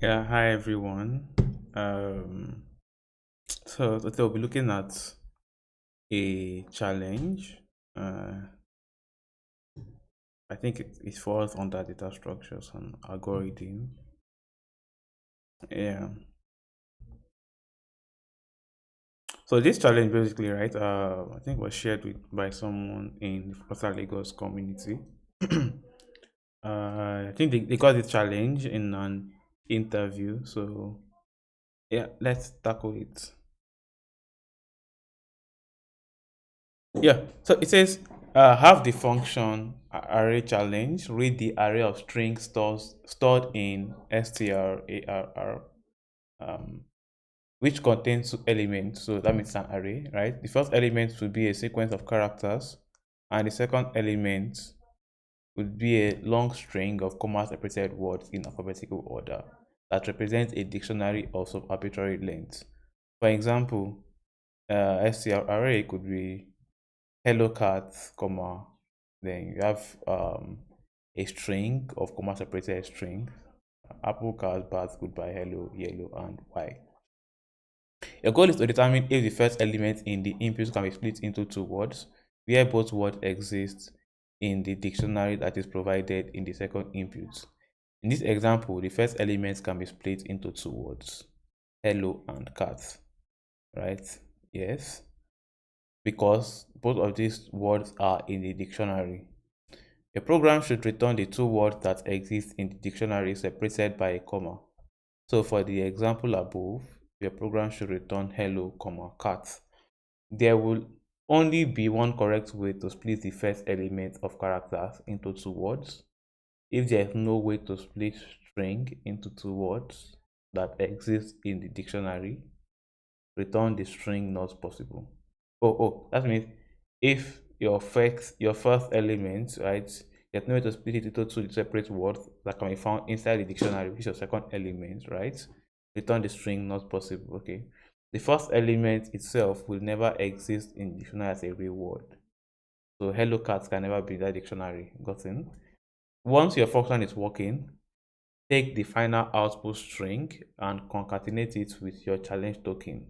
Yeah, hi everyone. Um, so today we'll be looking at a challenge. Uh, I think it falls under data structures and algorithm. Yeah. So this challenge basically, right? I think was shared with by someone in the Florida Lagos community. I think they got this challenge in an interview. So yeah, let's tackle it. Yeah, so it says have the function array challenge read the array of strings stored in strArr, um, which contains two elements. So that means an array, right? The first element would be a sequence of characters, and the second element would be a long string of comma separated words in alphabetical order that represents a dictionary of some arbitrary length. For example, strArray could be hellocat, comma, then you have a string of comma separated strings. Apple, cars, bats, goodbye, hello, yellow, and y. Your goal is to determine if the first element in the input can be split into two words, where both words exist in the dictionary that is provided in the second input. In this example, the first element can be split into two words, hello and cat, right? Yes, because both of these words are in the dictionary. A program should return the two words that exist in the dictionary separated by a comma. So for the example above, your program should return hello, comma, cat. There will only be one correct way to split the first element of characters into two words. If there is no way to split string into two words that exist in the dictionary, return the string not possible. That means if your first element, right, there's no way to split it into two separate words that can be found inside the dictionary, which is your second element, right? Return the string not possible. Okay. The first element itself will never exist in the dictionary as a real word. So hello cat can never be in that dictionary. Gotten? Once your function is working, take the final output string and concatenate it with your challenge token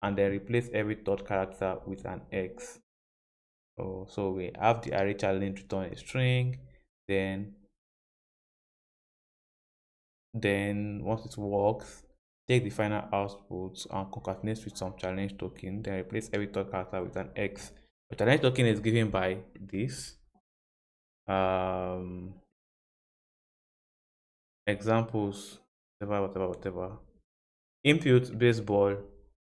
and then replace every third character with an X. So we have the array challenge return a string, then once it works, take the final output and concatenate with some challenge token, then replace every third character with an X. The challenge token is given by this. Um Examples, whatever. Input baseball,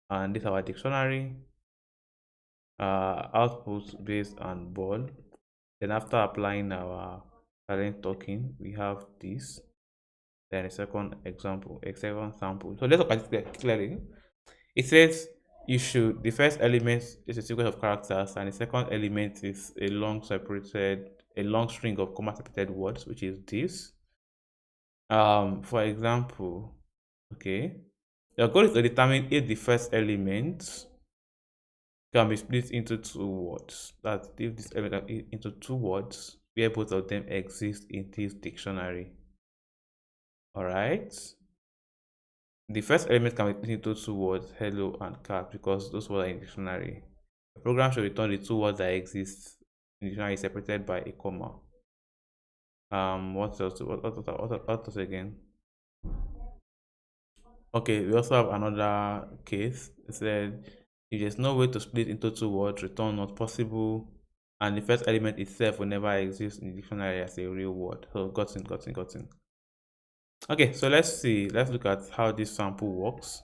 and this is our dictionary. Output based on ball. Then after applying our challenge token, we have this. Then a second example, a second sample. So let's look at it clearly. It says the first element is a sequence of characters, and the second element is a long string of comma separated words, which is this. For example, okay, your goal is to determine if the first element can be split into two words. That if this element into two words where both of them exist in this dictionary. All right. The first element can be split into two words, hello and cat, because those words are in dictionary. The program should return the two words that exist in the dictionary separated by a comma. What else? What else again? Okay, we also have another case. It said if there's no way to split into two words, return not possible, and the first element itself will never exist in the dictionary as a real word. So gotten. Okay, so let's see. Let's look at how this sample works.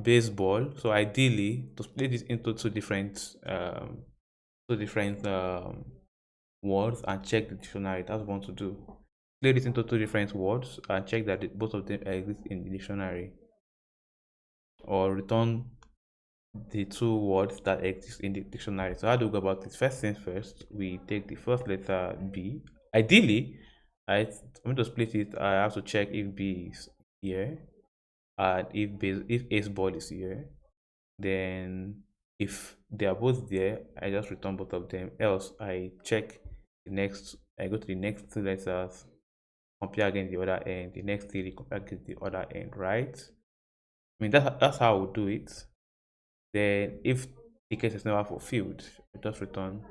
Baseball. So ideally, to split this into two different words and check the dictionary. That's what I want to do. Split this into two different words and check that both of them exist in the dictionary, or return the two words that exist in the dictionary. So how do we go about this? First things first, we take the first letter B. Ideally, I'm going to split it. I have to check if B is here, and if A's ball is here. Then if they are both there, I just return both of them. Else, I check the next. I go to the next two letters compare against the other end, the next three compare against the other end, right? I mean, that's how we'll do it. Then if the case is never fulfilled, we just return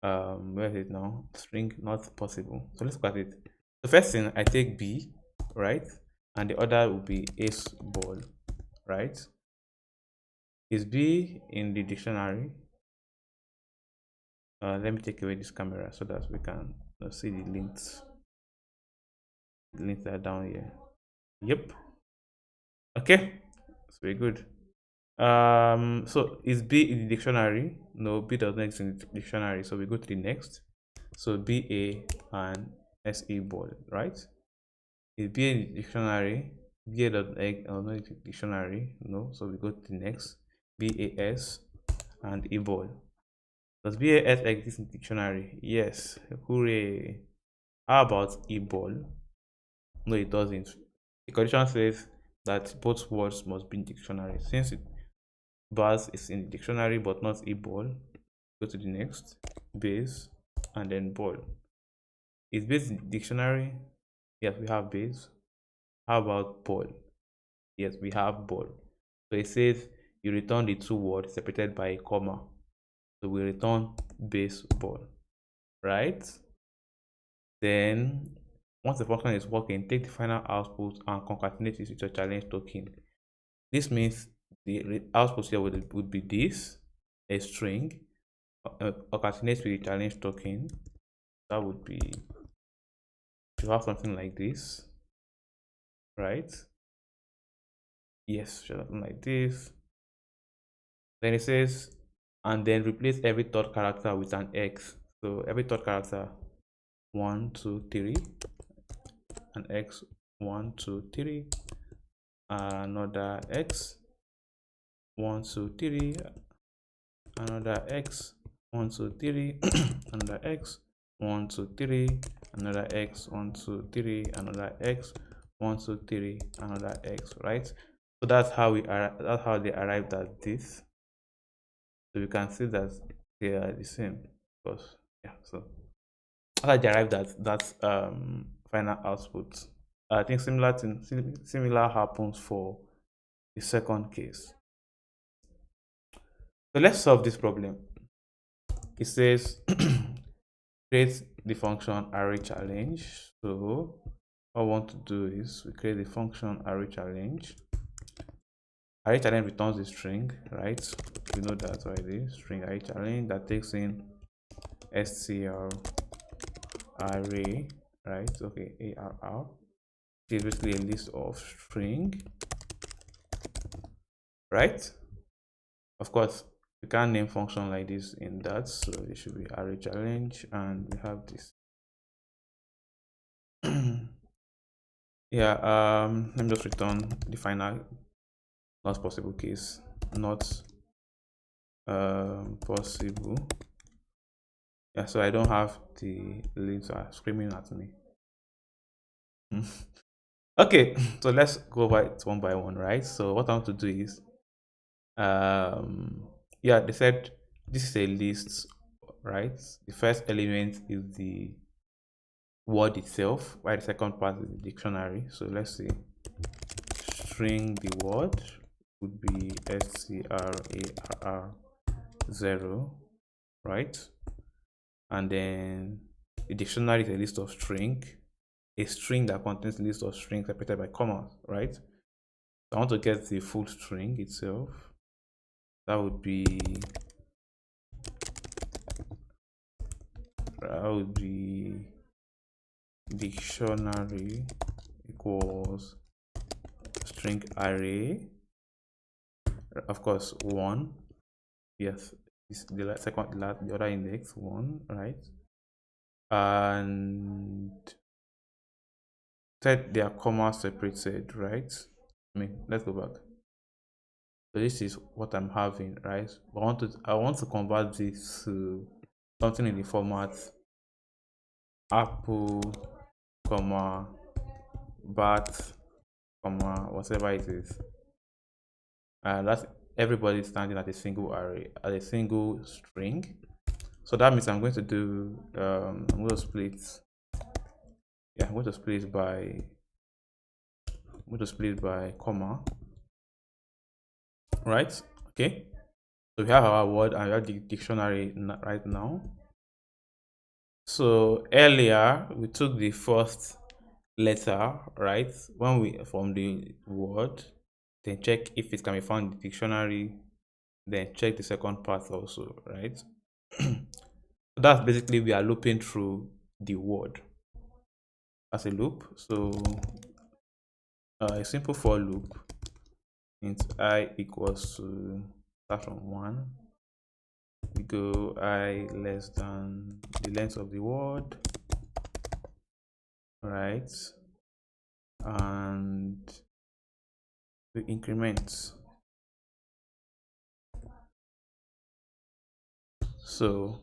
where is it now? String not possible. So let's look at it. The first thing, I take B, right? And the other will be ace ball, right? Is B in the dictionary? Let me take away this camera so that we can see the links. The links are down here. Yep. Okay. That's very good. So is B in the dictionary? No, B does not exist in the dictionary. So we go to the next. So BA and SE ball, right? Is BA in the dictionary? BA does not in the dictionary. No. So we go to the next. BAS and E ball. Does BAS exist in the dictionary? Yes. Hooray. How about E ball? No, it doesn't. The condition says that both words must be in the dictionary. Since bars is in the dictionary but not E ball, go to the next. Base and then ball. Is base in the dictionary? Yes, we have base. How about ball? Yes, we have ball. So it says you return the two words separated by a comma. So we return baseball, right? Then once the function is working, take the final output and concatenate it with your challenge token. This means the output here would be this, a string, concatenate with the challenge token. That would be, you have something like this, right? Yes, something like this. Then it says, and then replace every third character with an X. So every third character, 1, 2, 3, an X, 1, 2, 3, another X, 1, 2, 3, another X, 1, 2, 3, another X, 1, 2, 3, another X, 1, 2, 3, another X, 1, 2, 3, another X, right? So that's how they arrived at this. So you can see that they are the same. Because yeah, so after they arrived at that final output, I think similar happens for the second case. So let's solve this problem. It says create the function ArrayChallenge. So what I want to do is we create the function ArrayChallenge. ArrayChallenge returns the string, right? We know that already. String ArrayChallenge that takes in strArray, right? Okay, ARR. It is basically a list of string, right? Of course, we can't name function like this in that, so it should be ArrayChallenge, and we have this. Yeah, let me just return the final not possible case, not possible. Yeah, so I don't have the links are screaming at me. Okay, so let's go by it one by one, right? So what I want to do is yeah, they said this is a list, right? The first element is the word itself, while the second part is the dictionary. So let's see, string the word would be strArr0, right? And then the dictionary is a list of string, a string that contains a list of strings separated by commas, right? So I want to get the full string itself. That would be dictionary equals string array, of course 1. Yes, it's the second, the other index 1, right? And set their comma separated, right? I mean, let's go back. So this is what I'm having, right? I want to convert this to something in the format apple, comma, bat, comma, whatever it is. That's everybody standing at a single array, at a single string. So that means I'm going to do I'm going to split, Yeah, I'm going to split it by comma, right? Okay. So we have our word and we have the dictionary right now. So earlier we took the first letter, right? When we from the word, then check if it can be found in the dictionary, then check the second part also, right? So that's basically we are looping through the word as a loop. So a simple for loop int I equals to start from 1, we go I less than the length of the word, right? And we increment. So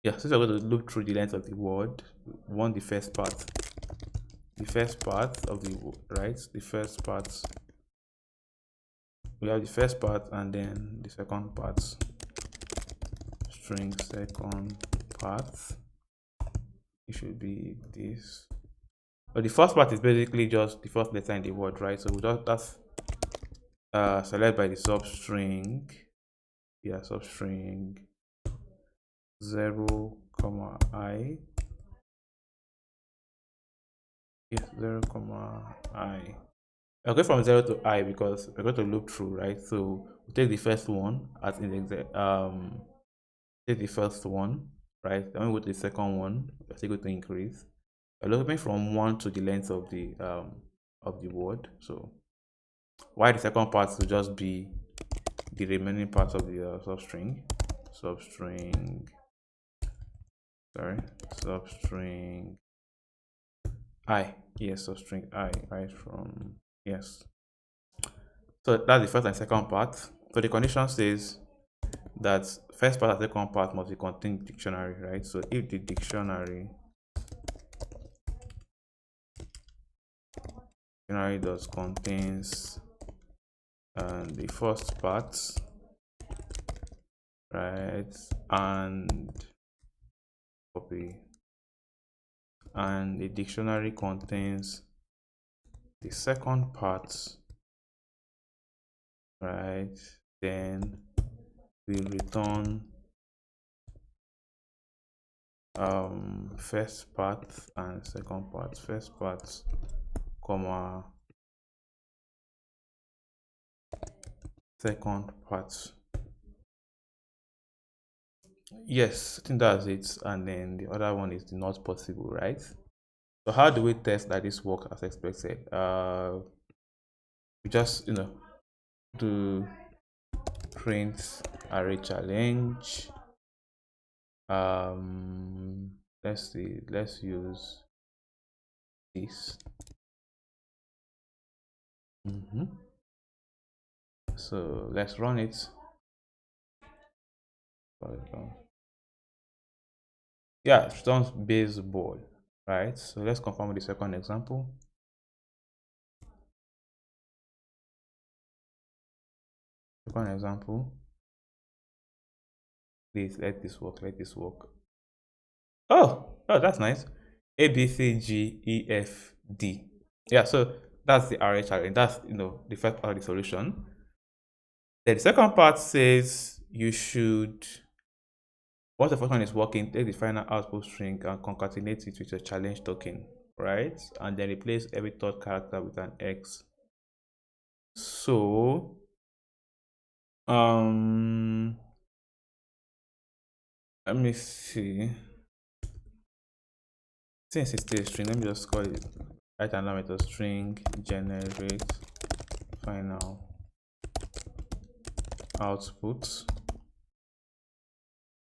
yeah, since we're going to loop through the length of the word, we want the first part. The first part of the right, the first part. We have the first part and then the second part. String second part. It should be this. But the first part is basically just the first letter in the word, right? So we just that's select by the substring. Yeah, substring 0 comma I. Yes, 0 comma I. I'll go from 0 to I because we're going to loop through, right? So we take the first one as index, take the first one, right? Then we go to the second one, we're still going to increase. We're looping from 1 to the length of the word. So why the second part will just be the remaining parts of the substring. Substring, sorry, substring I. Yes, substring I, right from, yes. So that's the first and second part. So the condition says that first part and second part must be contained dictionary, right? So if the dictionary does contains the first part, right, and copy, and the dictionary contains the second part, right, then we return first part and second part. First part comma second part. Yes, I think that's it. And then the other one is the not possible, right? So how do we test that this works as expected? We just do print array challenge. Let's see, let's use this. So let's run it. Yeah, it returns baseball, right? So let's confirm with the second example. Second example. Please let this work. Let this work. Oh, that's nice. A B C G E F D. Yeah, so that's the array challenge. That's the first part of the solution. Then the second part says you should, once the first one is working, take the final output string and concatenate it with a challenge token, right? And then replace every third character with an X. So let me see. Since it's still a string, let me just call it right and method string generate final output.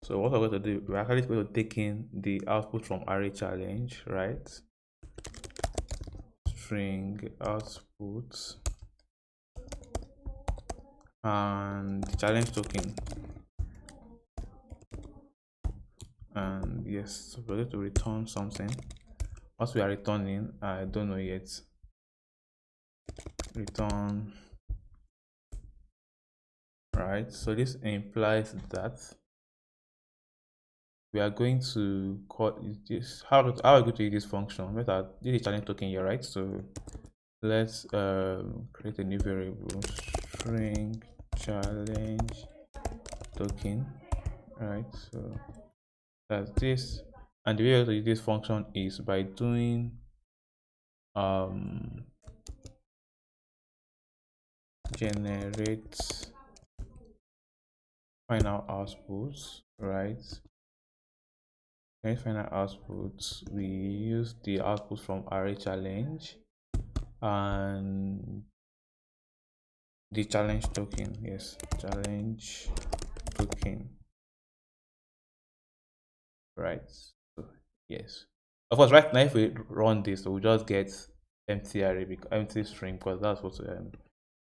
So what we're going to do, we're actually going to take in the output from array challenge, right? String output and the challenge token. And yes, so we're going to return something. What we are returning, I don't know yet. Return, right? So this implies that we are going to call this how are we going to use this function? Method this is challenge token here, right? So let's create a new variable string challenge token. Right, so that's this, and the way to use this function is by doing um generate final outputs, right? Generate final outputs, we use the output from ArrayChallenge and the challenge token. Yes, challenge token, right? So yes, of course, right now if we run this, we'll just get empty array, empty string, because that's what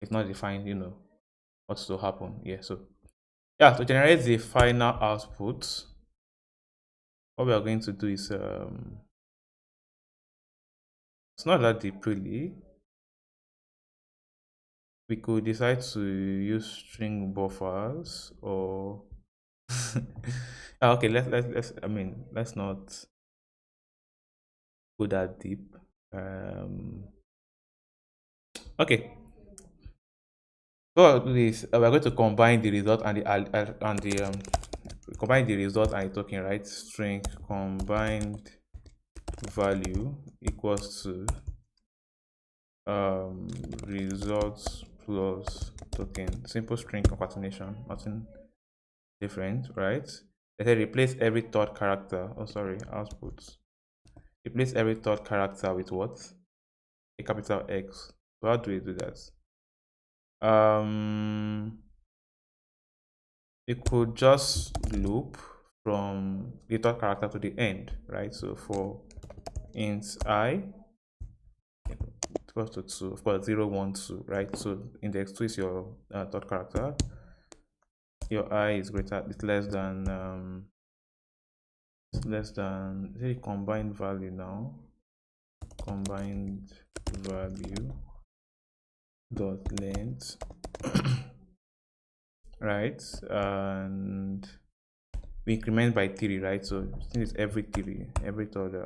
it's not defined, what's to happen. Yeah, so yeah, to generate the final output, what we are going to do is it's not that deep really. We could decide to use string buffers or okay, let's I mean let's not go that deep. Okay, so this we're going to combine the result and the combine the result and the token, right? String combined value equals to results plus token. Simple string concatenation, nothing different, right? They say replace every third character. Oh, sorry, output. Replace every third character with what? A capital X. So how do we do that? You could just loop from the third character to the end, right? So for int I equals to 2, of course 0, 1, 2, right? So index 2 is your third character. Your I is greater, it's less than the combined value now. Combined value dot length, right? And we increment by 3, right? So it's every 3, every third.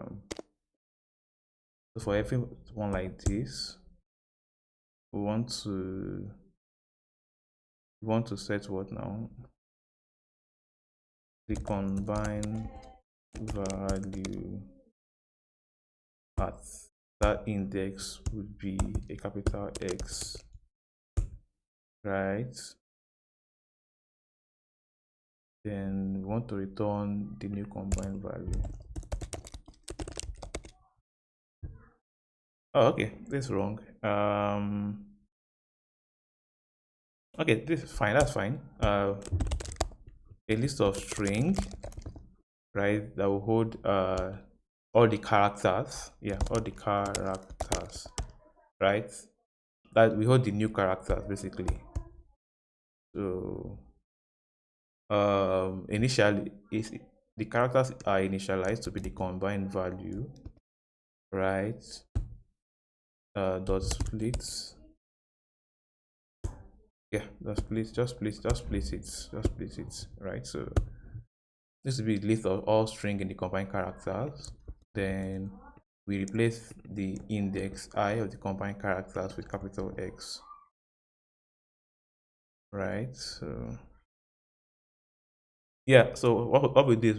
So for every one like this, we want to set what now? The combined value at that index would be a capital X, right? Then we want to return the new combined value. Oh, okay, this is wrong. Okay, this is fine. That's fine. A list of string, right? That will hold all the characters. Yeah, all the characters, right? That we hold the new characters basically. So initially is the characters are initialized to be the combined value, right? Dot split. Yeah, just split it, right? So this will be the list of all string in the combined characters. Then we replace the index I of the combined characters with capital X, right? So yeah, so what we do is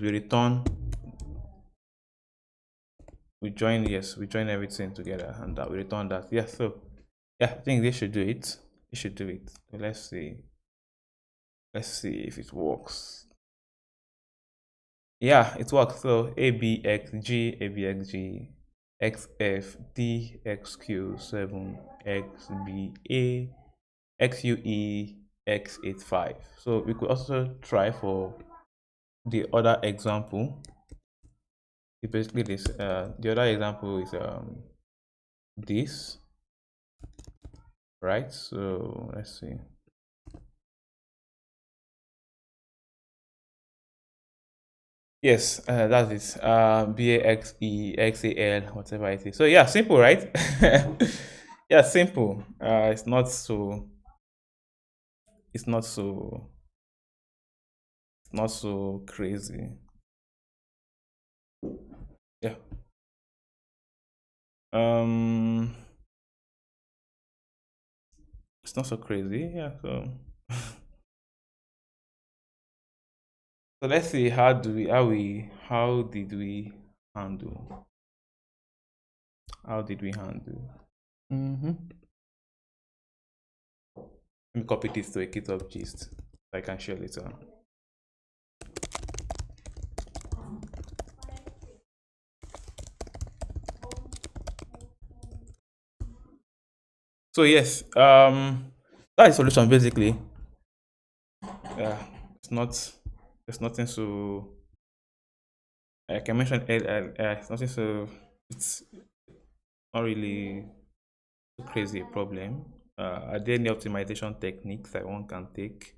we join everything together and that we return that. Yeah, so yeah, I think they should do it. You should do it. Let's see if it works. Yeah, it works. So ABXG, ABXG, XF, DXQ, 7, XBA, XUE, X85. So we could also try for the other example. It's basically this. The other example is this, right? So let's see. Yes, that's it. BAXE, whatever it is. So yeah, simple, right? Yeah, simple. It's not so crazy. Yeah. Um, it's not so crazy. Yeah. So let's see how did we handle how did we handle? Mm-hmm. Let me copy this to a GitHub gist so I can share later. So yes, that is solution basically. Yeah, it's not. There's nothing so. Like I mentioned earlier, it's nothing so. It's not really too crazy a problem. Are there any optimization techniques that one can take?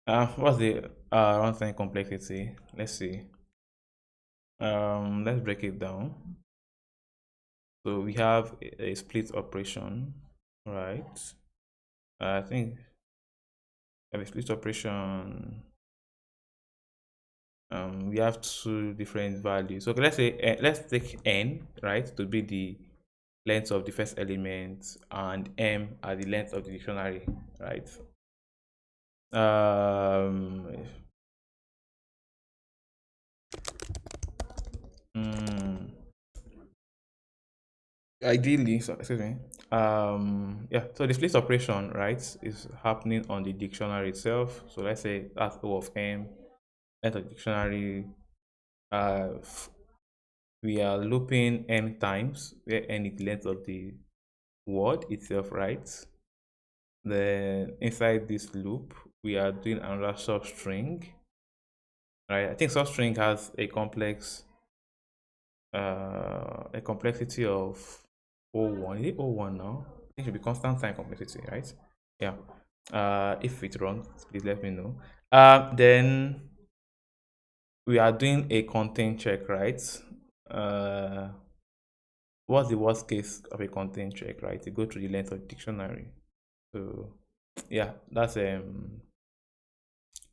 What's the runtime complexity? Let's see. Let's break it down. So we have a split operation, right? I think a split operation. We have two different values. So let's say let's take n, right, to be the length of the first element, and m are the length of the dictionary, right? Um, mm, Ideally, so excuse me. Yeah. So the split operation, right, is happening on the dictionary itself. So let's say that's O of m, length of dictionary. We are looping n times, where n is the length of the word itself, right? Then inside this loop, we are doing another substring, right? I think substring has a complexity of O1. Is it O1 now? I think it should be constant sign complexity, right? Yeah. If it's wrong, please let me know. Then we are doing a content check, right? Uh, what's the worst case of a content check, right? You go through the length of dictionary. So yeah, that's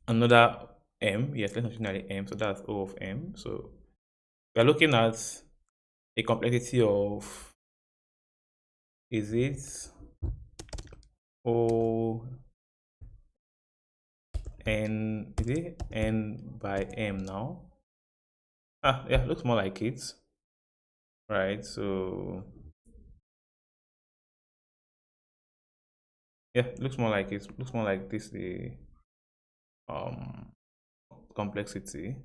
another m. Yes, let's dictionary m. So that's O of m. So we're looking at a complexity of, is it O n, is it n by m now? Yeah, looks more like it, right? So yeah, looks more like it. Looks more like this the um complexity.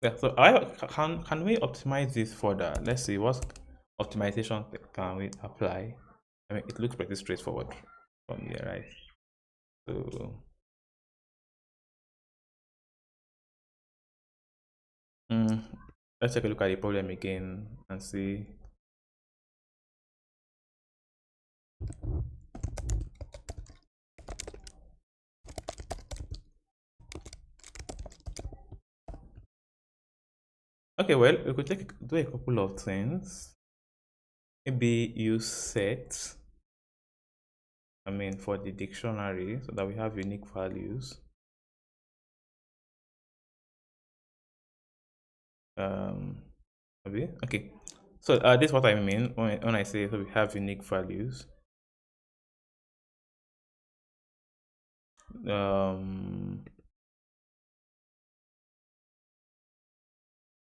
Yeah. So I can we optimize this further? Let's see what optimization can we apply. I mean, it looks pretty straightforward from here, right? So mm, let's take a look at the problem again and see. Okay, well, we could do a couple of things. Maybe use set, I mean, for the dictionary so that we have unique values. Um, okay. So this is what I mean when I say so we have unique values. Um,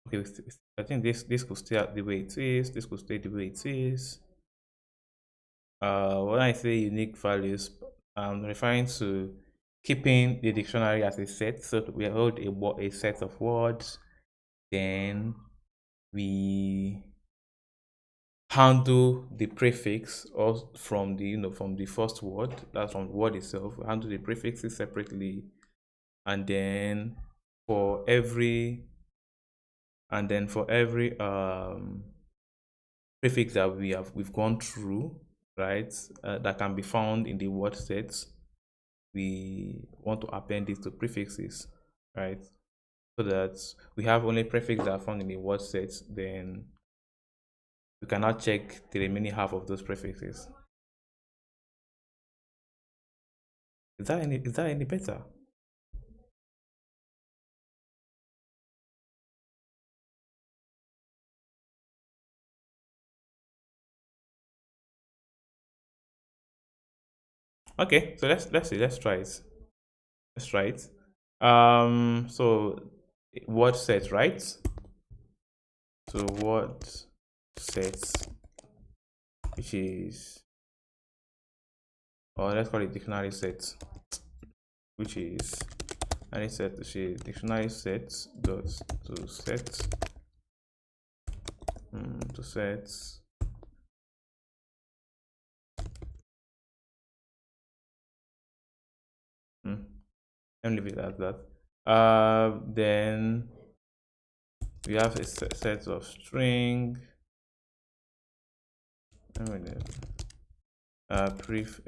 okay, I think this could stay the way it is. This could stay the way it is. When I say unique values, I'm referring to keeping the dictionary as a set. So we hold a set of words, then we handle the prefix or from the from the first word, that's from the word itself. We handle the prefixes separately, and then for every prefix that we've gone through, right, that can be found in the word sets, we want to append it to prefixes, right, so that we have only prefixes that are found in the word sets. Then we cannot check the remaining half of those prefixes. Is that any better? Okay, so let's see. Let's try it. Let's try it. So word set, right? So word set, which is, or let's call it dictionary set, which is dictionary set, which is dictionary set dot to set to set. Let me leave it at that. Then we have a set of string. Pref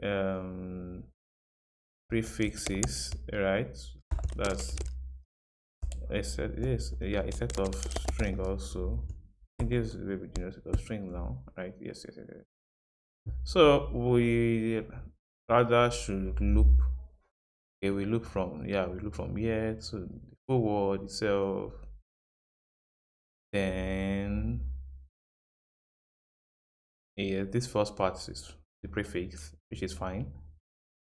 prefixes, right? That's a set. It is, yeah, a set of string also. I think this is a set of string now, right? Yes, yes, yes, yes. So we rather should loop. Okay, we loop from, yeah, we loop from here to the full word itself. Then yeah, this first part is the prefix, which is fine.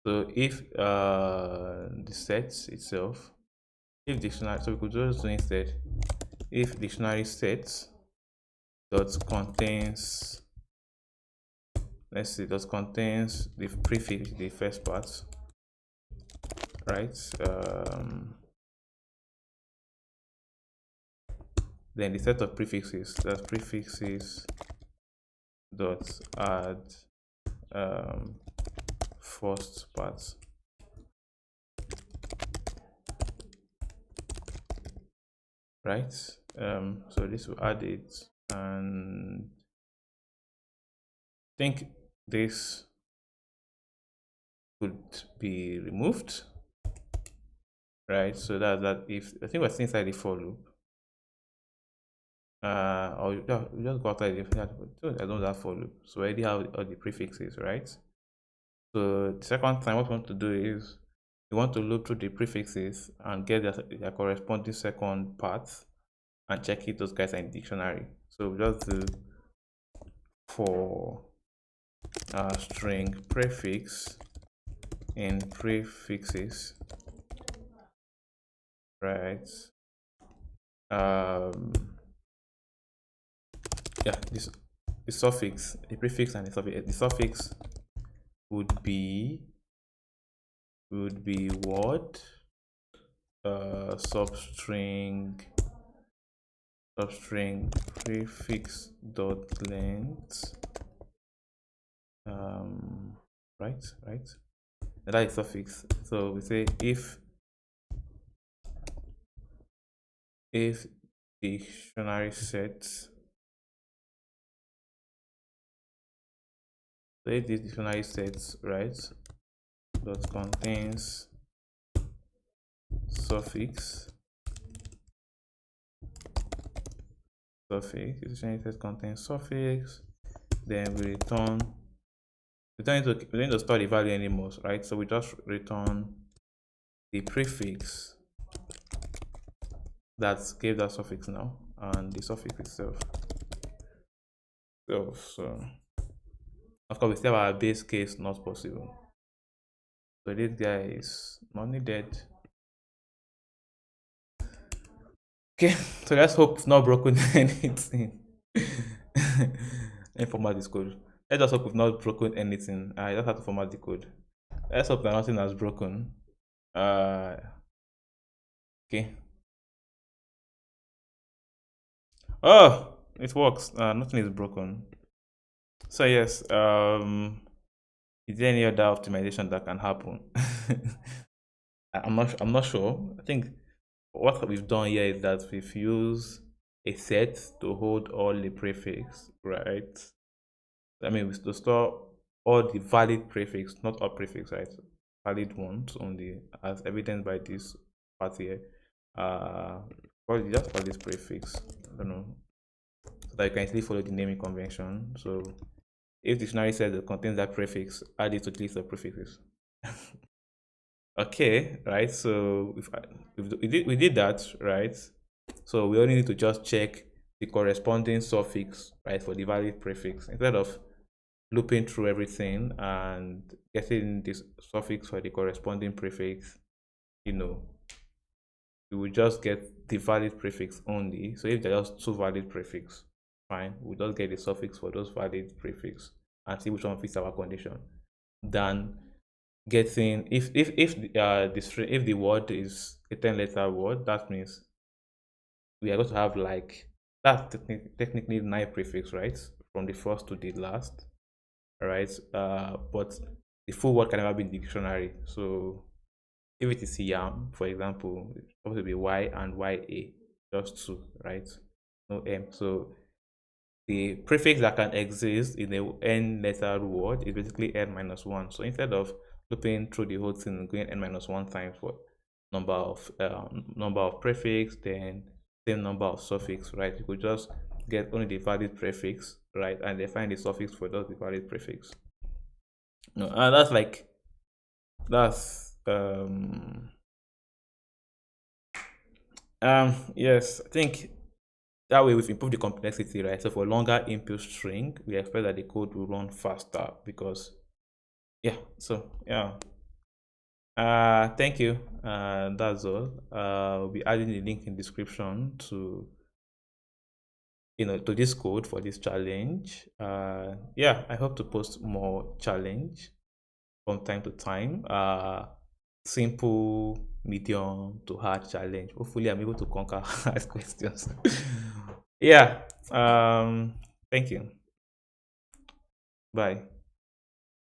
So if the set itself, if dictionary, so we could just do instead, if dictionary set dot contains, let's see, dot contains the prefix, the first part, right? Then the set of prefixes, that's prefixes dot add first part, right? So this will add it, and I think this could be removed, right? So that if I think we're still inside the for loop, or yeah, we just go outside the, I don't have for loop, so I already have all the prefixes, right? So the second time, what we want to do is we want to loop through the prefixes and get their corresponding second part and check if those guys are in the dictionary. So we just do for string prefix in prefixes, right? Yeah, this the suffix, the prefix and the suffix. The suffix would be word, substring prefix dot length, right, that is suffix. So we say if dictionary set, so if this dictionary set, right, that contains suffix, dictionary set contains suffix, then we don't need to store the value anymore, right? So we just return the prefix that gave that suffix now and the suffix itself. So of course we still have our base case not possible. So this guy is not needed. Okay, so let's hope it's not broken anything. Let me format this code. Let's just hope we've not broken anything. I just have to format the code. Let's hope that nothing has broken. Okay. Oh, it works. Nothing is broken. So yes, is there any other optimization that can happen? I'm not sure. I think what we've done here is that we've used a set to hold all the prefix, right? I mean, we to store all the valid prefix, not all prefix, right? Valid ones only, as evidenced by this part here. Just call this prefix. I don't know, so that you can easily follow the naming convention. So if dictionary says it contains that prefix, add it to the list of prefixes. Okay, right? So if we did that, right? So we only need to just check the corresponding suffix, right, for the valid prefix instead of looping through everything and getting this suffix for the corresponding prefix, you know, we will just get the valid prefix only. So if there are just two valid prefix, fine, we just get the suffix for those valid prefix and see which one fits our condition. Then getting if the word is a 10-letter word, that means we are going to have like that's technically nine prefix, right? From the first to the last, right? But the full word can never be in the dictionary. So if it is yam, for example, it's supposed to be y and ya, just two, right? No m. So the prefix that can exist in a n letter word is basically n minus one. So instead of looping through the whole thing and going n minus one times for number of prefix, then same number of suffix, right? You could just get only the valid prefix, right, and define the suffix for just the valid prefix. No, and that's yes, I think that way we've improved the complexity, right? So for longer input string, we expect that the code will run faster because yeah, so yeah. Thank you. That's all. We'll be adding the link in description to to this code for this challenge. Yeah, I hope to post more challenge from time to time. Simple, medium to hard challenge. Hopefully I'm able to conquer hard questions. Yeah. Thank you. Bye.